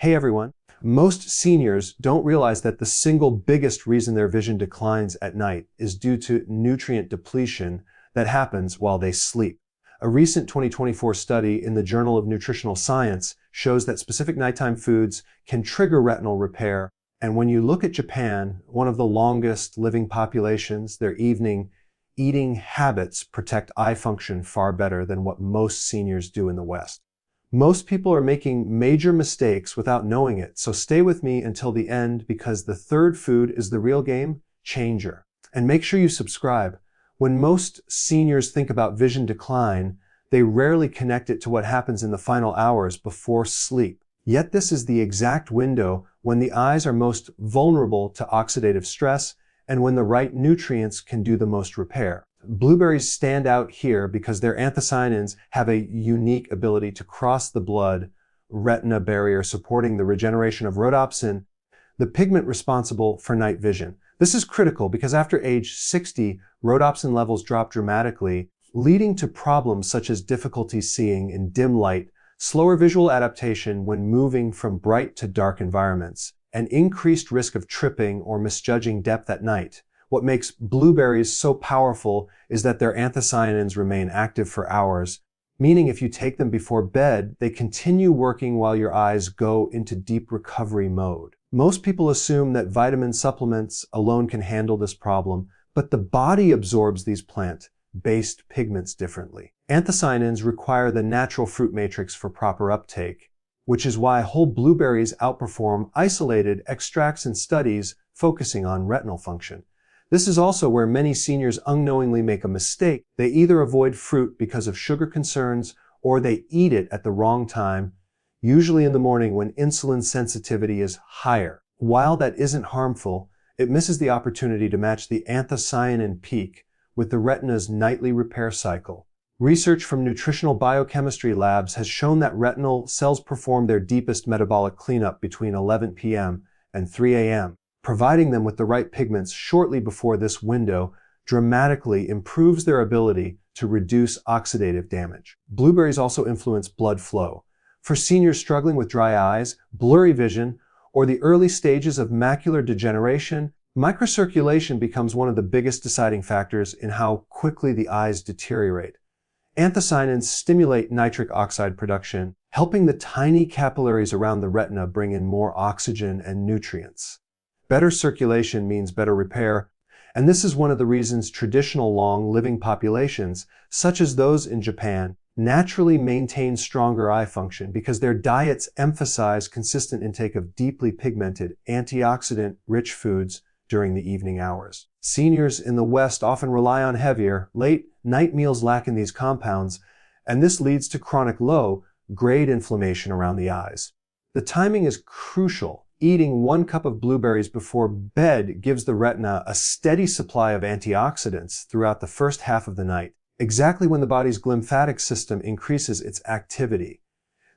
Hey everyone. Most seniors don't realize that the single biggest reason their vision declines at night is due to nutrient depletion that happens while they sleep. A recent 2024 study in the Journal of Nutritional Science shows that specific nighttime foods can trigger retinal repair. And when you look at Japan, one of the longest living populations, their evening eating habits protect eye function far better than what most seniors do in the West. Most people are making major mistakes without knowing it, so stay with me until the end because the third food is the real game changer. And make sure you subscribe. When most seniors think about vision decline, they rarely connect it to what happens in the final hours before sleep. Yet this is the exact window when the eyes are most vulnerable to oxidative stress and when the right nutrients can do the most repair. Blueberries stand out here because their anthocyanins have a unique ability to cross the blood-retina barrier, supporting the regeneration of rhodopsin, the pigment responsible for night vision. This is critical because after age 60, rhodopsin levels drop dramatically, leading to problems such as difficulty seeing in dim light, slower visual adaptation when moving from bright to dark environments, and increased risk of tripping or misjudging depth at night. What makes blueberries so powerful is that their anthocyanins remain active for hours, meaning if you take them before bed, they continue working while your eyes go into deep recovery mode. Most people assume that vitamin supplements alone can handle this problem, but the body absorbs these plant-based pigments differently. Anthocyanins require the natural fruit matrix for proper uptake, which is why whole blueberries outperform isolated extracts in studies focusing on retinal function. This is also where many seniors unknowingly make a mistake. They either avoid fruit because of sugar concerns or they eat it at the wrong time, usually in the morning when insulin sensitivity is higher. While that isn't harmful, it misses the opportunity to match the anthocyanin peak with the retina's nightly repair cycle. Research from nutritional biochemistry labs has shown that retinal cells perform their deepest metabolic cleanup between 11 p.m. and 3 a.m. Providing them with the right pigments shortly before this window dramatically improves their ability to reduce oxidative damage. Blueberries also influence blood flow. For seniors struggling with dry eyes, blurry vision, or the early stages of macular degeneration, microcirculation becomes one of the biggest deciding factors in how quickly the eyes deteriorate. Anthocyanins stimulate nitric oxide production, helping the tiny capillaries around the retina bring in more oxygen and nutrients. Better circulation means better repair, and this is one of the reasons traditional long-living populations, such as those in Japan, naturally maintain stronger eye function because their diets emphasize consistent intake of deeply pigmented, antioxidant-rich foods during the evening hours. Seniors in the West often rely on heavier, late-night meals lacking these compounds, and this leads to chronic low-grade inflammation around the eyes. The timing is crucial. Eating 1 cup of blueberries before bed gives the retina a steady supply of antioxidants throughout the first half of the night, exactly when the body's lymphatic system increases its activity.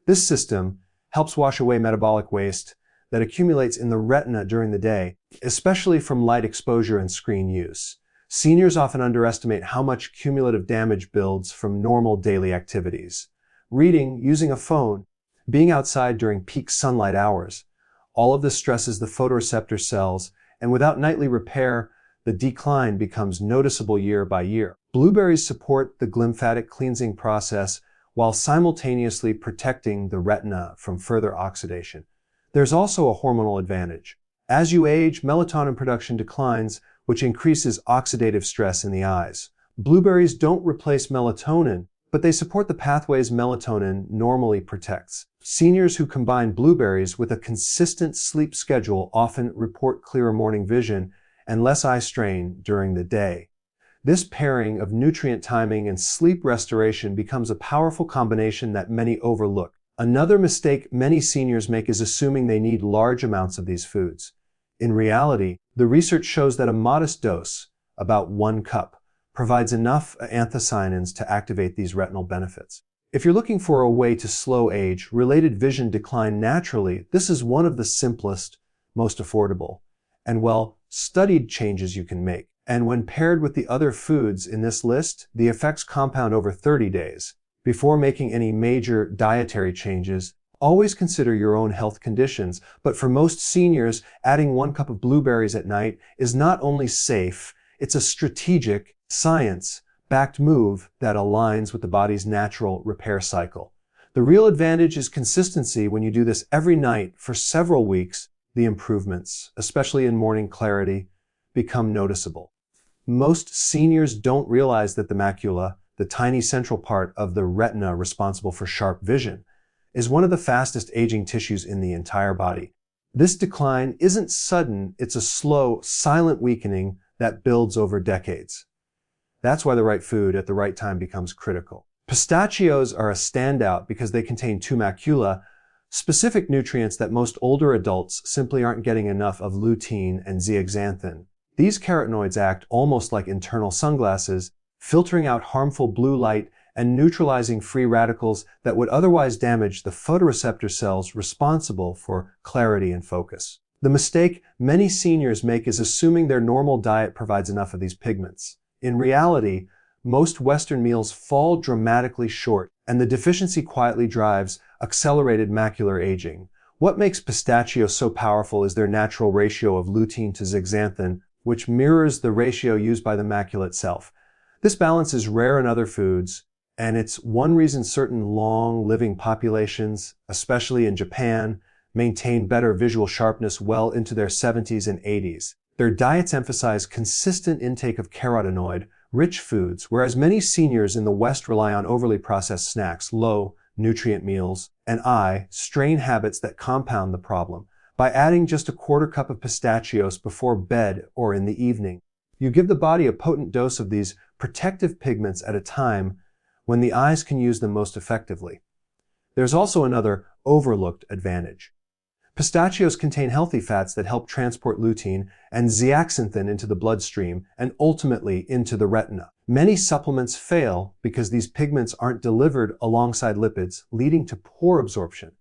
This system helps wash away metabolic waste that accumulates in the retina during the day, especially from light exposure and screen use. Seniors often underestimate how much cumulative damage builds from normal daily activities. Reading, using a phone, being outside during peak sunlight hours. All of this stresses the photoreceptor cells, and without nightly repair, the decline becomes noticeable year by year. Blueberries support the lymphatic cleansing process while simultaneously protecting the retina from further oxidation. There's also a hormonal advantage. As you age, melatonin production declines, which increases oxidative stress in the eyes. Blueberries don't replace melatonin, but they support the pathways melatonin normally protects. Seniors who combine blueberries with a consistent sleep schedule often report clearer morning vision and less eye strain during the day. This pairing of nutrient timing and sleep restoration becomes a powerful combination that many overlook. Another mistake many seniors make is assuming they need large amounts of these foods. In reality, the research shows that a modest dose, about 1 cup, provides enough anthocyanins to activate these retinal benefits. If you're looking for a way to slow age-related vision decline naturally, this is one of the simplest, most affordable, and well-studied changes you can make. And when paired with the other foods in this list, the effects compound over 30 days. Before making any major dietary changes, Always consider your own health conditions, but for most seniors, adding 1 cup of blueberries at night is not only safe, it's a strategic, science-backed move that aligns with the body's natural repair cycle. The real advantage is consistency. When you do this every night for several weeks, the improvements, especially in morning clarity, become noticeable. Most seniors don't realize that the macula, the tiny central part of the retina responsible for sharp vision, is one of the fastest aging tissues in the entire body. This decline isn't sudden, it's a slow, silent weakening that builds over decades. That's why the right food at the right time becomes critical. Pistachios are a standout because they contain 2 macula, specific nutrients that most older adults simply aren't getting enough of: lutein and zeaxanthin. These carotenoids act almost like internal sunglasses, filtering out harmful blue light and neutralizing free radicals that would otherwise damage the photoreceptor cells responsible for clarity and focus. The mistake many seniors make is assuming their normal diet provides enough of these pigments. In reality, most Western meals fall dramatically short, and the deficiency quietly drives accelerated macular aging. What makes pistachios so powerful is their natural ratio of lutein to zeaxanthin, which mirrors the ratio used by the macula itself. This balance is rare in other foods, and it's one reason certain long-living populations, especially in Japan, maintain better visual sharpness well into their 70s and 80s. Their diets emphasize consistent intake of carotenoid-rich foods, whereas many seniors in the West rely on overly processed snacks, low-nutrient meals, and strain habits that compound the problem. By adding just a 1/4 cup of pistachios before bed or in the evening, you give the body a potent dose of these protective pigments at a time when the eyes can use them most effectively. There's also another overlooked advantage. Pistachios contain healthy fats that help transport lutein and zeaxanthin into the bloodstream and ultimately into the retina. Many supplements fail because these pigments aren't delivered alongside lipids, leading to poor absorption.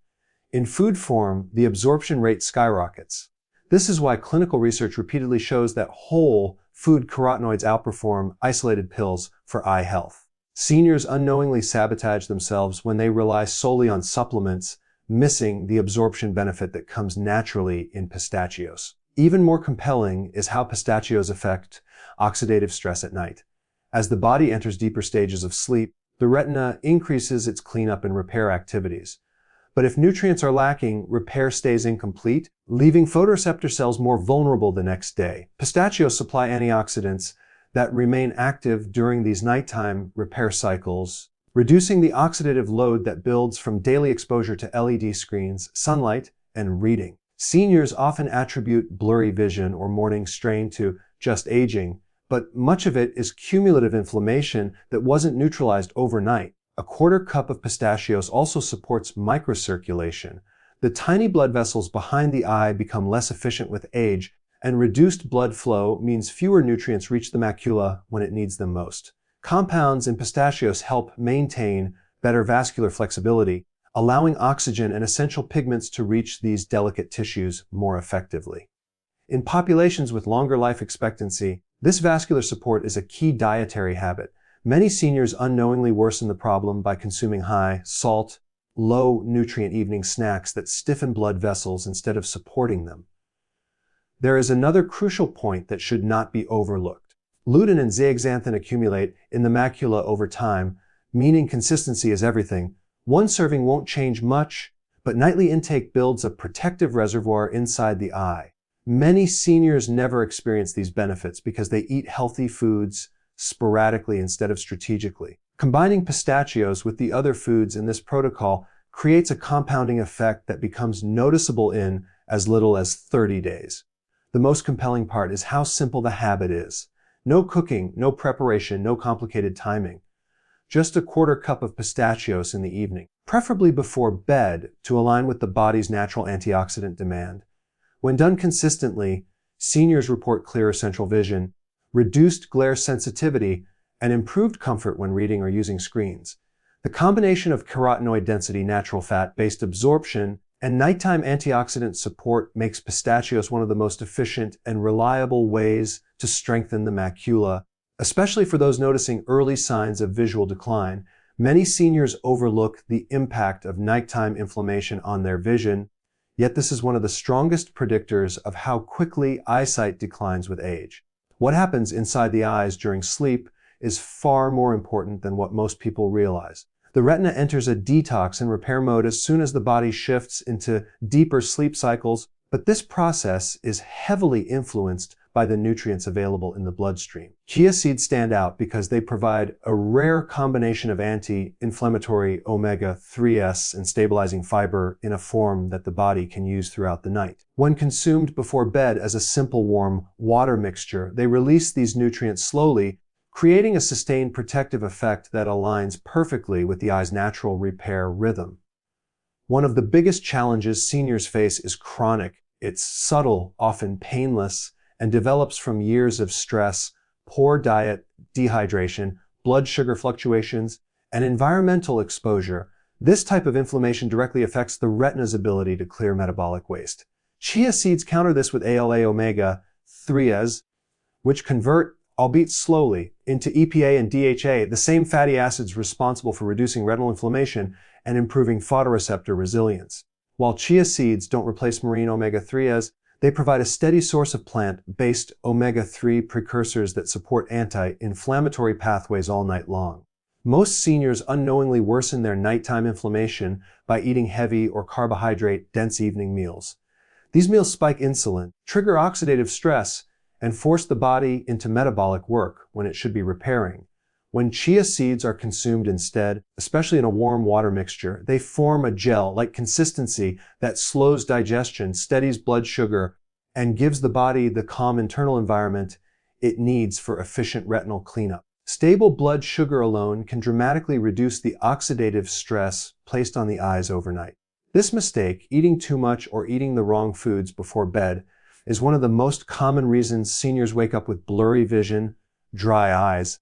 In food form, the absorption rate skyrockets. This is why clinical research repeatedly shows that whole food carotenoids outperform isolated pills for eye health. Seniors unknowingly sabotage themselves when they rely solely on supplements, missing the absorption benefit that comes naturally in pistachios. Even more compelling is how pistachios affect oxidative stress at night. As the body enters deeper stages of sleep, the retina increases its cleanup and repair activities. But if nutrients are lacking, repair stays incomplete, leaving photoreceptor cells more vulnerable the next day. Pistachios supply antioxidants that remain active during these nighttime repair cycles, reducing the oxidative load that builds from daily exposure to LED screens, sunlight, and reading. Seniors often attribute blurry vision or morning strain to just aging, but much of it is cumulative inflammation that wasn't neutralized overnight. A 1/4 cup of pistachios also supports microcirculation. The tiny blood vessels behind the eye become less efficient with age, and reduced blood flow means fewer nutrients reach the macula when it needs them most. Compounds in pistachios help maintain better vascular flexibility, allowing oxygen and essential pigments to reach these delicate tissues more effectively. In populations with longer life expectancy, this vascular support is a key dietary habit. Many seniors unknowingly worsen the problem by consuming high salt, low nutrient evening snacks that stiffen blood vessels instead of supporting them. There is another crucial point that should not be overlooked. Lutein and zeaxanthin accumulate in the macula over time, meaning consistency is everything. One serving won't change much, but nightly intake builds a protective reservoir inside the eye. Many seniors never experience these benefits because they eat healthy foods sporadically instead of strategically. Combining pistachios with the other foods in this protocol creates a compounding effect that becomes noticeable in as little as 30 days. The most compelling part is how simple the habit is. No cooking, no preparation, no complicated timing. Just a 1/4 cup of pistachios in the evening, preferably before bed to align with the body's natural antioxidant demand. When done consistently, seniors report clearer central vision, reduced glare sensitivity, and improved comfort when reading or using screens. The combination of carotenoid density, natural fat-based absorption, and nighttime antioxidant support makes pistachios one of the most efficient and reliable ways to strengthen the macula, especially for those noticing early signs of visual decline. Many seniors overlook the impact of nighttime inflammation on their vision, yet this is one of the strongest predictors of how quickly eyesight declines with age. What happens inside the eyes during sleep is far more important than what most people realize. The retina enters a detox and repair mode as soon as the body shifts into deeper sleep cycles, but this process is heavily influenced by the nutrients available in the bloodstream. Chia seeds stand out because they provide a rare combination of anti-inflammatory omega-3s and stabilizing fiber in a form that the body can use throughout the night. When consumed before bed as a simple warm water mixture, they release these nutrients slowly, creating a sustained protective effect that aligns perfectly with the eye's natural repair rhythm. One of the biggest challenges seniors face is chronic. It's subtle, often painless, and develops from years of stress, poor diet, dehydration, blood sugar fluctuations, and environmental exposure. This type of inflammation directly affects the retina's ability to clear metabolic waste. Chia seeds counter this with ALA omega-3s, which convert, albeit slowly, into EPA and DHA, the same fatty acids responsible for reducing retinal inflammation and improving photoreceptor resilience. While chia seeds don't replace marine omega-3s, they provide a steady source of plant-based omega-3 precursors that support anti-inflammatory pathways all night long. Most seniors unknowingly worsen their nighttime inflammation by eating heavy or carbohydrate-dense evening meals. These meals spike insulin, trigger oxidative stress, and force the body into metabolic work when it should be repairing. When chia seeds are consumed instead, especially in a warm water mixture, they form a gel-like consistency that slows digestion, steadies blood sugar, and gives the body the calm internal environment it needs for efficient retinal cleanup. Stable blood sugar alone can dramatically reduce the oxidative stress placed on the eyes overnight. This mistake, eating too much or eating the wrong foods before bed, is one of the most common reasons seniors wake up with blurry vision, dry eyes,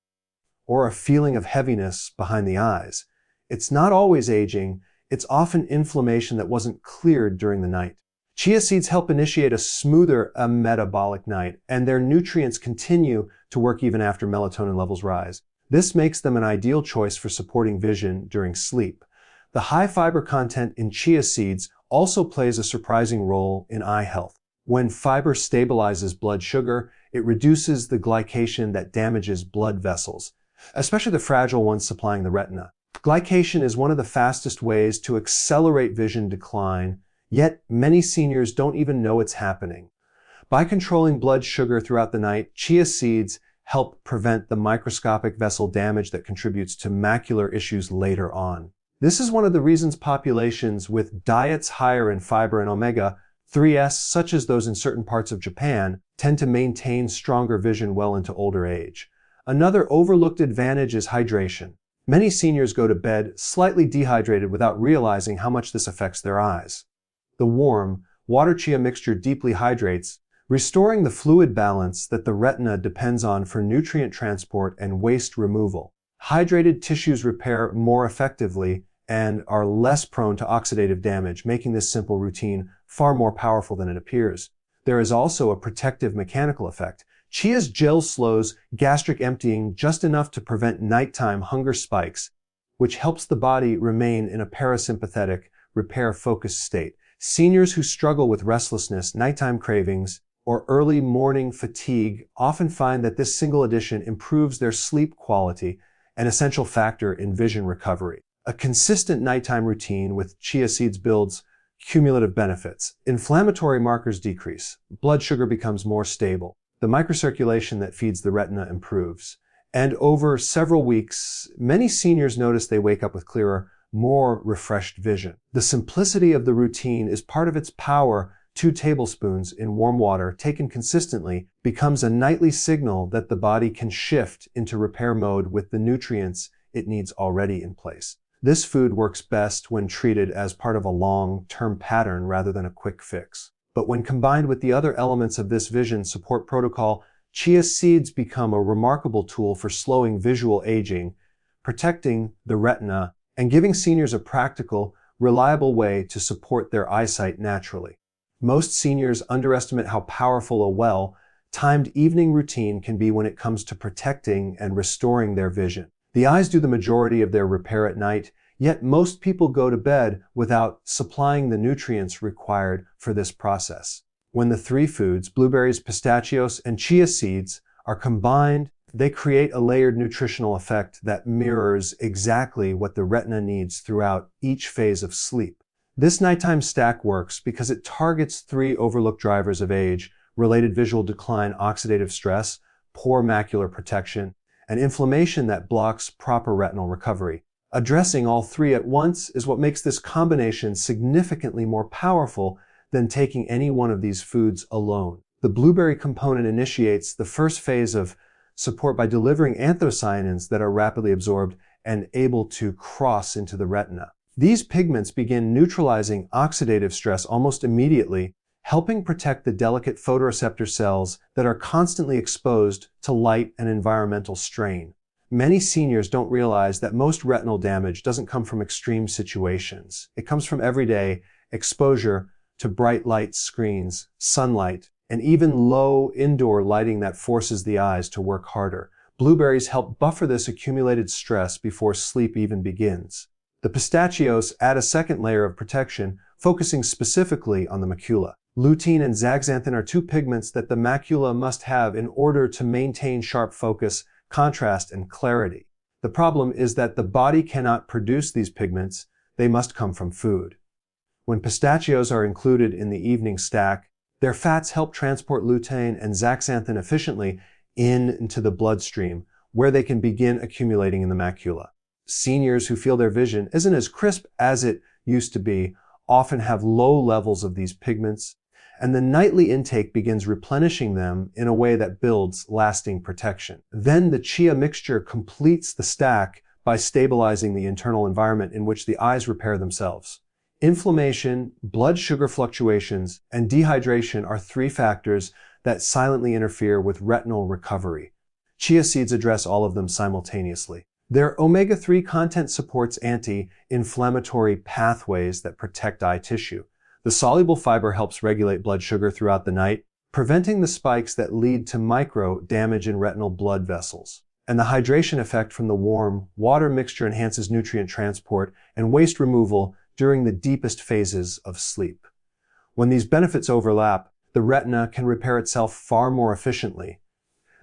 or a feeling of heaviness behind the eyes. It's not always aging, it's often inflammation that wasn't cleared during the night. Chia seeds help initiate a smoother metabolic night, and their nutrients continue to work even after melatonin levels rise. This makes them an ideal choice for supporting vision during sleep. The high fiber content in chia seeds also plays a surprising role in eye health. When fiber stabilizes blood sugar, it reduces the glycation that damages blood vessels, especially the fragile ones supplying the retina. Glycation is one of the fastest ways to accelerate vision decline, yet many seniors don't even know it's happening. By controlling blood sugar throughout the night, chia seeds help prevent the microscopic vessel damage that contributes to macular issues later on. This is one of the reasons populations with diets higher in fiber and omega-3s, such as those in certain parts of Japan, tend to maintain stronger vision well into older age. Another overlooked advantage is hydration. Many seniors go to bed slightly dehydrated without realizing how much this affects their eyes. The warm, water chia mixture deeply hydrates, restoring the fluid balance that the retina depends on for nutrient transport and waste removal. Hydrated tissues repair more effectively and are less prone to oxidative damage, making this simple routine far more powerful than it appears. There is also a protective mechanical effect. Chia's gel slows gastric emptying just enough to prevent nighttime hunger spikes, which helps the body remain in a parasympathetic, repair-focused state. Seniors who struggle with restlessness, nighttime cravings, or early morning fatigue often find that this single addition improves their sleep quality, an essential factor in vision recovery. A consistent nighttime routine with chia seeds builds cumulative benefits. Inflammatory markers decrease. Blood sugar becomes more stable. The microcirculation that feeds the retina improves. And over several weeks, many seniors notice they wake up with clearer, more refreshed vision. The simplicity of the routine is part of its power. 2 tablespoons in warm water taken consistently becomes a nightly signal that the body can shift into repair mode with the nutrients it needs already in place. This food works best when treated as part of a long-term pattern rather than a quick fix. But when combined with the other elements of this vision support protocol, chia seeds become a remarkable tool for slowing visual aging, protecting the retina, and giving seniors a practical, reliable way to support their eyesight naturally. Most seniors underestimate how powerful a well-timed evening routine can be when it comes to protecting and restoring their vision. The eyes do the majority of their repair at night, yet most people go to bed without supplying the nutrients required for this process. When the three foods, blueberries, pistachios, and chia seeds, are combined, they create a layered nutritional effect that mirrors exactly what the retina needs throughout each phase of sleep. This nighttime stack works because it targets three overlooked drivers of age: related visual decline, oxidative stress, poor macular protection, and inflammation that blocks proper retinal recovery. Addressing all three at once is what makes this combination significantly more powerful than taking any one of these foods alone. The blueberry component initiates the first phase of support by delivering anthocyanins that are rapidly absorbed and able to cross into the retina. These pigments begin neutralizing oxidative stress almost immediately, helping protect the delicate photoreceptor cells that are constantly exposed to light and environmental strain. Many seniors don't realize that most retinal damage doesn't come from extreme situations. It comes from everyday exposure to bright light screens, sunlight, and even low indoor lighting that forces the eyes to work harder. Blueberries help buffer this accumulated stress before sleep even begins. The pistachios add a second layer of protection, focusing specifically on the macula. Lutein and zeaxanthin are two pigments that the macula must have in order to maintain sharp focus, contrast, and clarity. The problem is that the body cannot produce these pigments. They must come from food. When pistachios are included in the evening stack, their fats help transport lutein and zeaxanthin efficiently into the bloodstream, where they can begin accumulating in the macula. Seniors who feel their vision isn't as crisp as it used to be often have low levels of these pigments, and the nightly intake begins replenishing them in a way that builds lasting protection. Then the chia mixture completes the stack by stabilizing the internal environment in which the eyes repair themselves. Inflammation, blood sugar fluctuations, and dehydration are three factors that silently interfere with retinal recovery. Chia seeds address all of them simultaneously. Their omega-3 content supports anti-inflammatory pathways that protect eye tissue. The soluble fiber helps regulate blood sugar throughout the night, preventing the spikes that lead to micro damage in retinal blood vessels. And the hydration effect from the warm water mixture enhances nutrient transport and waste removal during the deepest phases of sleep. When these benefits overlap, the retina can repair itself far more efficiently.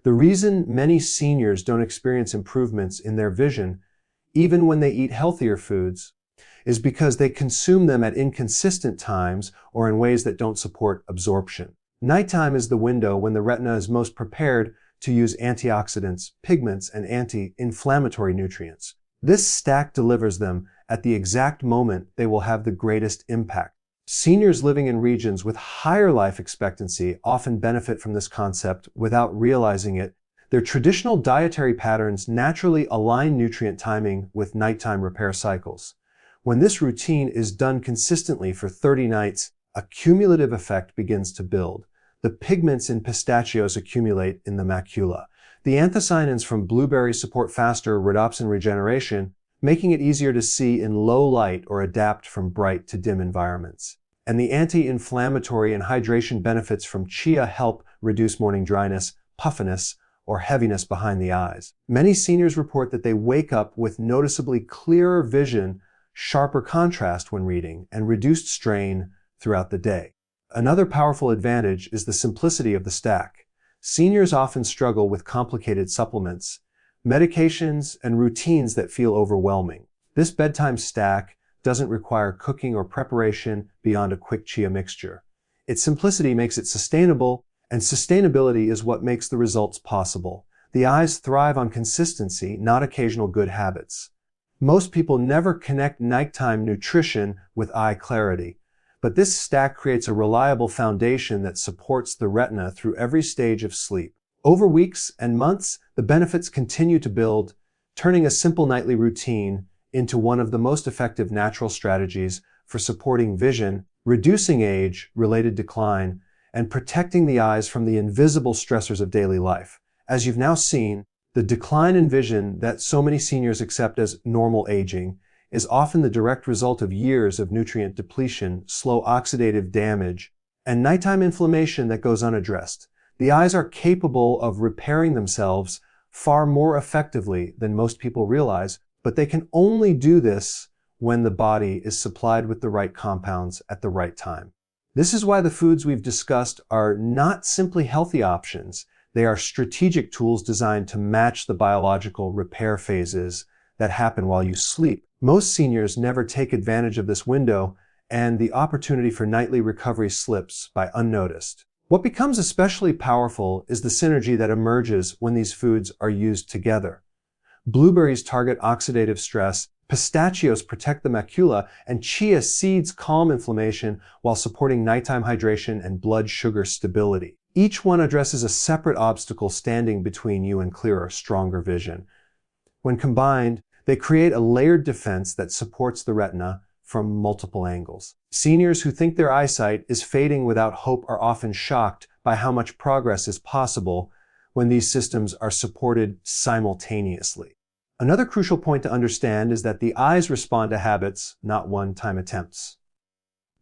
The reason many seniors don't experience improvements in their vision, even when they eat healthier foods, is because they consume them at inconsistent times or in ways that don't support absorption. Nighttime is the window when the retina is most prepared to use antioxidants, pigments, and anti-inflammatory nutrients. This stack delivers them at the exact moment they will have the greatest impact. Seniors living in regions with higher life expectancy often benefit from this concept without realizing it. Their traditional dietary patterns naturally align nutrient timing with nighttime repair cycles. When this routine is done consistently for 30 nights, a cumulative effect begins to build. The pigments in pistachios accumulate in the macula. The anthocyanins from blueberries support faster rhodopsin regeneration, making it easier to see in low light or adapt from bright to dim environments. And the anti-inflammatory and hydration benefits from chia help reduce morning dryness, puffiness, or heaviness behind the eyes. Many seniors report that they wake up with noticeably clearer vision, sharper contrast when reading, and reduced strain throughout the day. Another powerful advantage is the simplicity of the stack. Seniors often struggle with complicated supplements, medications, and routines that feel overwhelming. This bedtime stack doesn't require cooking or preparation beyond a quick chia mixture. Its simplicity makes it sustainable, and sustainability is what makes the results possible. The eyes thrive on consistency, not occasional good habits. Most people never connect nighttime nutrition with eye clarity, but this stack creates a reliable foundation that supports the retina through every stage of sleep. Over weeks and months, the benefits continue to build, turning a simple nightly routine into one of the most effective natural strategies for supporting vision, reducing age-related decline, and protecting the eyes from the invisible stressors of daily life. As you've now seen, the decline in vision that so many seniors accept as normal aging is often the direct result of years of nutrient depletion, slow oxidative damage, and nighttime inflammation that goes unaddressed. The eyes are capable of repairing themselves far more effectively than most people realize, but they can only do this when the body is supplied with the right compounds at the right time. This is why the foods we've discussed are not simply healthy options. They are strategic tools designed to match the biological repair phases that happen while you sleep. Most seniors never take advantage of this window, and the opportunity for nightly recovery slips by unnoticed. What becomes especially powerful is the synergy that emerges when these foods are used together. Blueberries target oxidative stress, pistachios protect the macula, and chia seeds calm inflammation while supporting nighttime hydration and blood sugar stability. Each one addresses a separate obstacle standing between you and clearer, stronger vision. When combined, they create a layered defense that supports the retina from multiple angles. Seniors who think their eyesight is fading without hope are often shocked by how much progress is possible when these systems are supported simultaneously. Another crucial point to understand is that the eyes respond to habits, not one-time attempts.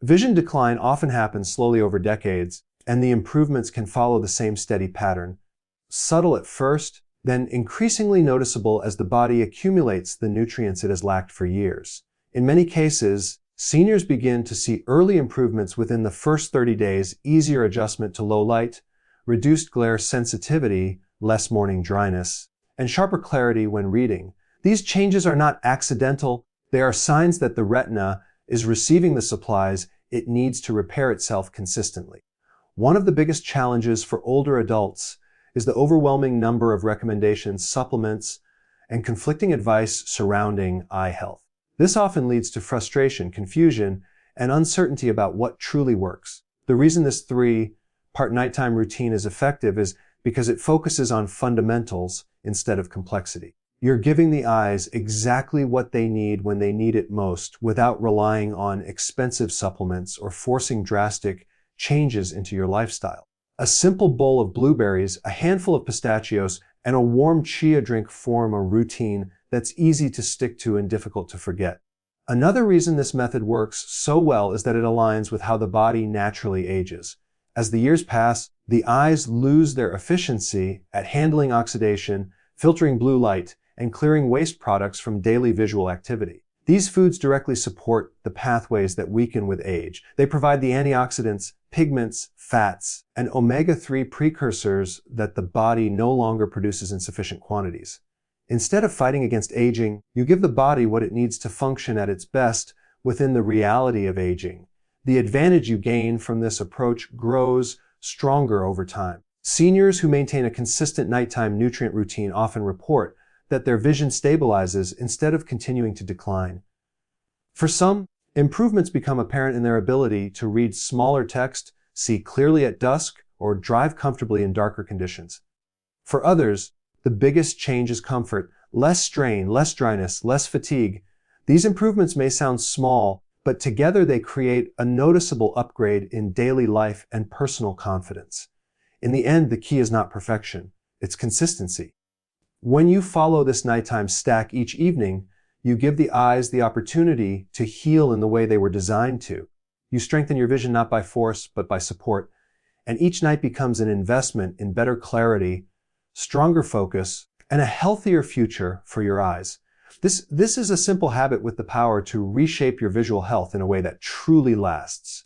Vision decline often happens slowly over decades, and the improvements can follow the same steady pattern. Subtle at first, then increasingly noticeable as the body accumulates the nutrients it has lacked for years. In many cases, seniors begin to see early improvements within the first 30 days, easier adjustment to low light, reduced glare sensitivity, less morning dryness, and sharper clarity when reading. These changes are not accidental. They are signs that the retina is receiving the supplies it needs to repair itself consistently. One of the biggest challenges for older adults is the overwhelming number of recommendations, supplements, and conflicting advice surrounding eye health. This often leads to frustration, confusion, and uncertainty about what truly works. The reason this 3-part nighttime routine is effective is because it focuses on fundamentals instead of complexity. You're giving the eyes exactly what they need when they need it most without relying on expensive supplements or forcing drastic changes into your lifestyle. A simple bowl of blueberries, a handful of pistachios, and a warm chia drink form a routine that's easy to stick to and difficult to forget. Another reason this method works so well is that it aligns with how the body naturally ages. As the years pass, the eyes lose their efficiency at handling oxidation, filtering blue light, and clearing waste products from daily visual activity. These foods directly support the pathways that weaken with age. They provide the antioxidants, pigments, fats, and omega-3 precursors that the body no longer produces in sufficient quantities. Instead of fighting against aging, you give the body what it needs to function at its best within the reality of aging. The advantage you gain from this approach grows stronger over time. Seniors who maintain a consistent nighttime nutrient routine often report that their vision stabilizes instead of continuing to decline. For some, improvements become apparent in their ability to read smaller text, see clearly at dusk, or drive comfortably in darker conditions. For others, the biggest change is comfort, less strain, less dryness, less fatigue. These improvements may sound small, but together they create a noticeable upgrade in daily life and personal confidence. In the end, the key is not perfection, it's consistency. When you follow this nighttime stack each evening, you give the eyes the opportunity to heal in the way they were designed to. You strengthen your vision not by force, but by support. And each night becomes an investment in better clarity, stronger focus, and a healthier future for your eyes. This is a simple habit with the power to reshape your visual health in a way that truly lasts.